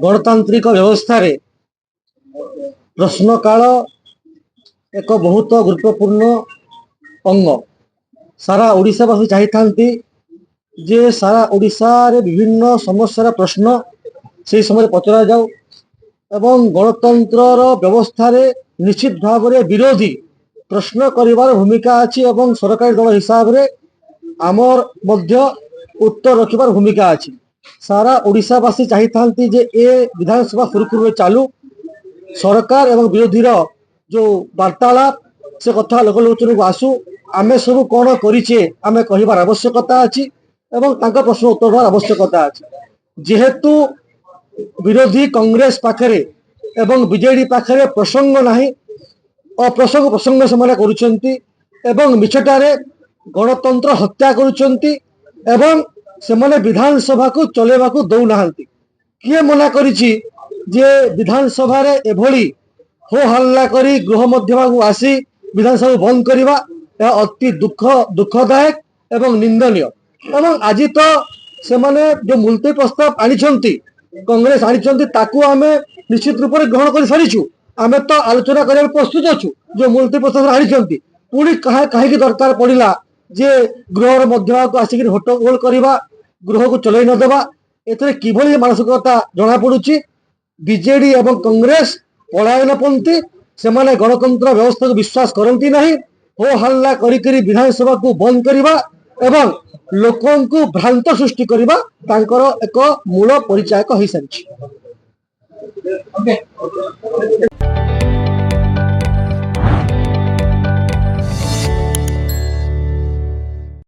गणतांत्रिक व्यवस्था रे प्रश्नकाल एक बहुत गुरुत्वपूर्ण अंग। सारा ओडिशावासी चाहती जे सारा ओडिशा रे विभिन्न समस्यार प्रश्न से समय पचरा जाऊ एवं गणतंत्र व्यवस्था रे निश्चित भाव में विरोधी प्रश्न करिवार भूमिका अच्छी एवं सरकारी दल हिसाब रे आमर मध्य उत्तर रखिबार भूमिका अच्छी। सारा ओडिशावासी चाहती जे ए विधानसभा सुरखुर चालू सरकार एवं विरोधी जो वार्तालाप से कथा लोकलोचन को आसू आमे सब कौन करिचे आमे कहिबार आवश्यकता अछि एवं तांका प्रश्न उत्तर देवार आवश्यकता अछि। जेहेतु विरोधी कांग्रेस पाखरे एवं बीजेडी पाखरे प्रसंग नाही अप्रसंग प्रसंग से करुचंती एवं मिछटारे गणतंत्र हत्या करुचंती एवं सेमाने विधानसभा को चलेबा को दौ नाहंती। किए मना करिछि जे विधानसभा रे एभली हो हल्ला करी गृह मध्यमा को आसी विधानसभा बंद करिबा अति दुखदायक एवं निंदनीय। एवं आज तो सेमाने जो मुलतवी प्रस्ताव आनिछंती कांग्रेस आनिछंती ताकू आमे निश्चित रूप से ग्रहण कर सारिछु। आमे तो आलोचना करने प्रस्तुत अच्छु जो मुलतवी प्रस्ताव आनिछंती पुणी कहीं दरकार पड़िला जे गृह मध्यमा को आसिक हट्टगोल करवा गृह को चलई नदेवा एथरे किभली मानसिकता जना पड़ुछि। बीजेडी एवं कांग्रेस पलायनपंथी सेमाने गणतंत्र व्यवस्था को विश्वास करती नहीं। हो हल्ला करी विधानसभा को बंद करवा एवं लोकों को भ्रांत सृष्टि करवा तांकर एक मूल परिचायक हो सारी।